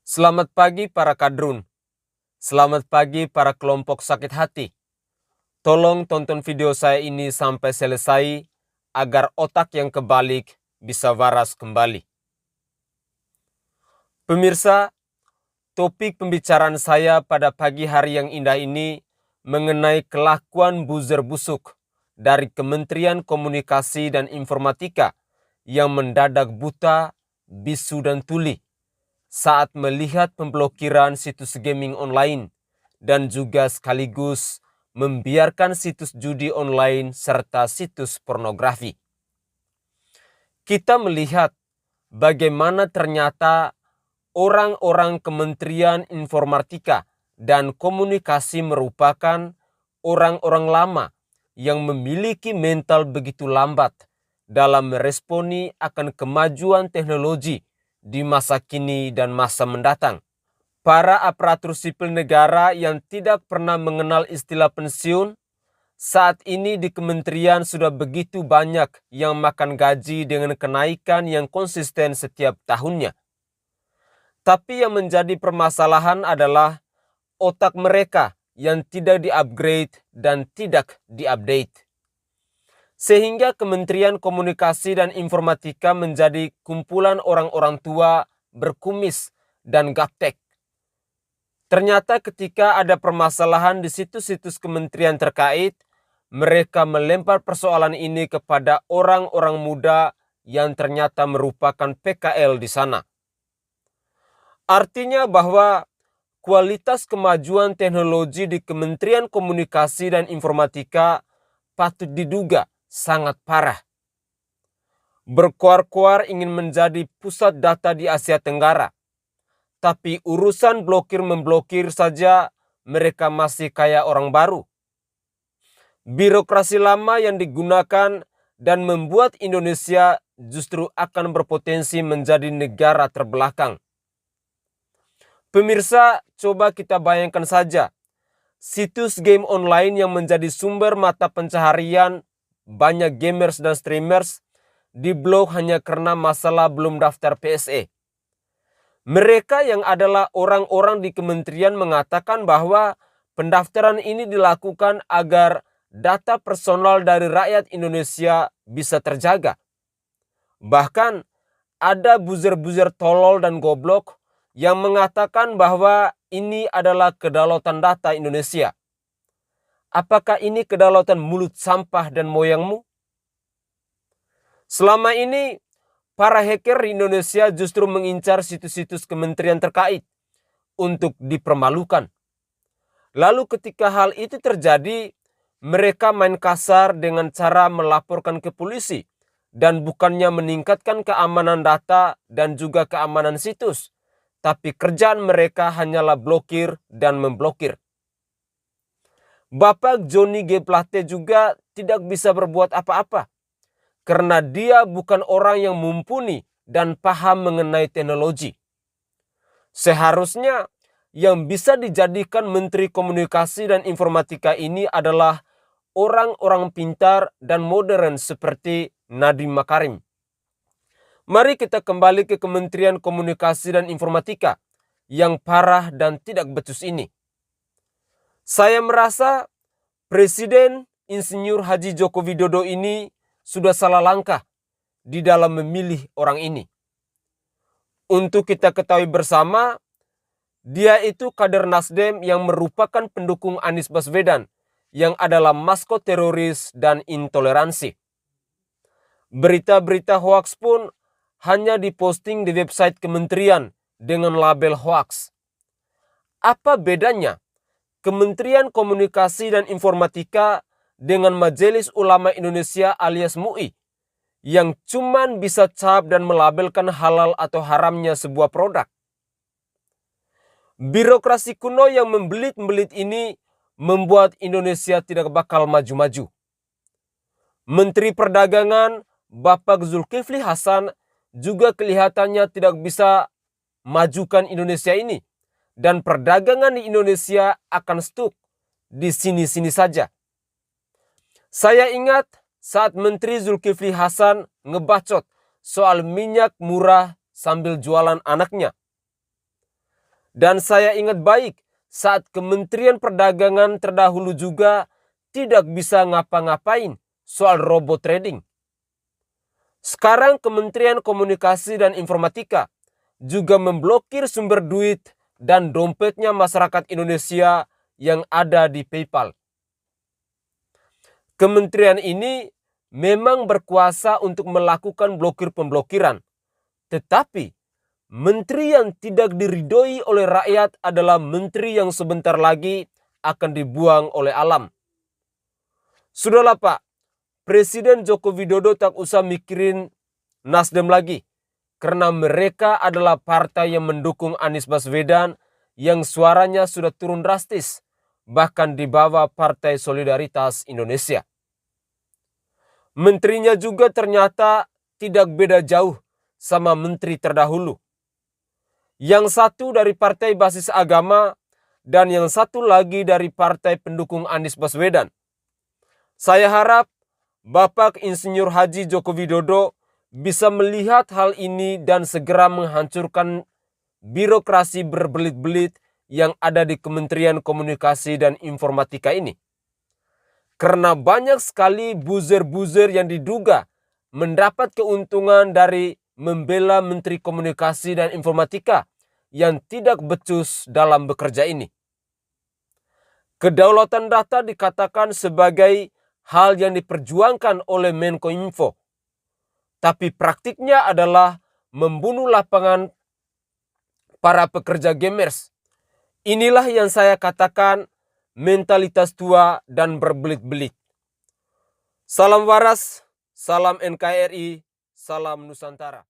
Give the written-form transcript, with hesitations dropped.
Selamat pagi para kadrun. Selamat pagi para kelompok sakit hati. Tolong tonton video saya ini sampai selesai agar otak yang kebalik bisa waras kembali. Pemirsa, topik pembicaraan saya pada pagi hari yang indah ini mengenai kelakuan buzzer busuk dari Kementerian Komunikasi dan Informatika yang mendadak buta, bisu dan tuli saat melihat pemblokiran situs gaming online dan juga sekaligus membiarkan situs judi online serta situs pornografi. Kita melihat bagaimana ternyata orang-orang Kementerian Informatika dan Komunikasi merupakan orang-orang lama yang memiliki mental begitu lambat dalam meresponi akan kemajuan teknologi di masa kini dan masa mendatang. Para aparatur sipil negara yang tidak pernah mengenal istilah pensiun, saat ini di kementerian sudah begitu banyak yang makan gaji dengan kenaikan yang konsisten setiap tahunnya. Tapi yang menjadi permasalahan adalah otak mereka yang tidak di-upgrade dan tidak di-update. Sehingga Kementerian Komunikasi dan Informatika menjadi kumpulan orang-orang tua berkumis dan gaptek. Ternyata ketika ada permasalahan di situs-situs kementerian terkait, mereka melempar persoalan ini kepada orang-orang muda yang ternyata merupakan PKL di sana. Artinya bahwa kualitas kemajuan teknologi di Kementerian Komunikasi dan Informatika patut diduga sangat parah. Berkuar-kuar ingin menjadi pusat data di Asia Tenggara. Tapi urusan blokir-memblokir saja mereka masih kayak orang baru. Birokrasi lama yang digunakan dan membuat Indonesia justru akan berpotensi menjadi negara terbelakang. Pemirsa, coba kita bayangkan saja, situs game online yang menjadi sumber mata pencaharian banyak gamers dan streamers diblok hanya karena masalah belum daftar PSE. Mereka yang adalah orang-orang di kementerian mengatakan bahwa pendaftaran ini dilakukan agar data personal dari rakyat Indonesia bisa terjaga. Bahkan ada buzzer-buzzer tolol dan goblok yang mengatakan bahwa ini adalah kedaulatan data Indonesia. Apakah ini kedaulatan mulut sampah dan moyangmu? Selama ini, para hacker di Indonesia justru mengincar situs-situs kementerian terkait untuk dipermalukan. Lalu ketika hal itu terjadi, mereka main kasar dengan cara melaporkan ke polisi dan bukannya meningkatkan keamanan data dan juga keamanan situs, tapi kerjaan mereka hanyalah blokir dan memblokir. Bapak Johnny G. Plate juga tidak bisa berbuat apa-apa karena dia bukan orang yang mumpuni dan paham mengenai teknologi. Seharusnya yang bisa dijadikan Menteri Komunikasi dan Informatika ini adalah orang-orang pintar dan modern seperti Nadiem Makarim. Mari kita kembali ke Kementerian Komunikasi dan Informatika yang parah dan tidak becus ini. Saya merasa Presiden Insinyur Haji Joko Widodo ini sudah salah langkah di dalam memilih orang ini. Untuk kita ketahui bersama, dia itu kader Nasdem yang merupakan pendukung Anies Baswedan yang adalah maskot teroris dan intoleransi. Berita-berita hoaks pun hanya diposting di website kementerian dengan label hoaks. Apa bedanya Kementerian Komunikasi dan Informatika dengan Majelis Ulama Indonesia alias MUI yang cuman bisa cap dan melabelkan halal atau haramnya sebuah produk? Birokrasi kuno yang membelit-belit ini membuat Indonesia tidak bakal maju-maju. Menteri Perdagangan Bapak Zulkifli Hasan juga kelihatannya tidak bisa majukan Indonesia ini. Dan perdagangan di Indonesia akan stuck di sini-sini saja. Saya ingat saat Menteri Zulkifli Hasan ngebacot soal minyak murah sambil jualan anaknya. Dan saya ingat baik saat Kementerian Perdagangan terdahulu juga tidak bisa ngapa-ngapain soal robot trading. Sekarang Kementerian Komunikasi dan Informatika juga memblokir sumber duit dan dompetnya masyarakat Indonesia yang ada di PayPal. Kementerian ini memang berkuasa untuk melakukan blokir-pemblokiran, tetapi menteri yang tidak diridhoi oleh rakyat adalah menteri yang sebentar lagi akan dibuang oleh alam. Sudahlah Pak, Presiden Joko Widodo tak usah mikirin Nasdem lagi, karena mereka adalah partai yang mendukung Anies Baswedan yang suaranya sudah turun drastis, bahkan di bawah Partai Solidaritas Indonesia. Menterinya juga ternyata tidak beda jauh sama menteri terdahulu. Yang satu dari partai basis agama dan yang satu lagi dari partai pendukung Anies Baswedan. Saya harap Bapak Insinyur Haji Joko Widodo bisa melihat hal ini dan segera menghancurkan birokrasi berbelit-belit yang ada di Kementerian Komunikasi dan Informatika ini. Karena banyak sekali buzzer-buzzer yang diduga mendapat keuntungan dari membela Menteri Komunikasi dan Informatika yang tidak becus dalam bekerja ini. Kedaulatan data dikatakan sebagai hal yang diperjuangkan oleh Menkominfo. Tapi praktiknya adalah membunuh lapangan para pekerja gamers. Inilah yang saya katakan mentalitas tua dan berbelit-belit. Salam waras, salam NKRI, salam Nusantara.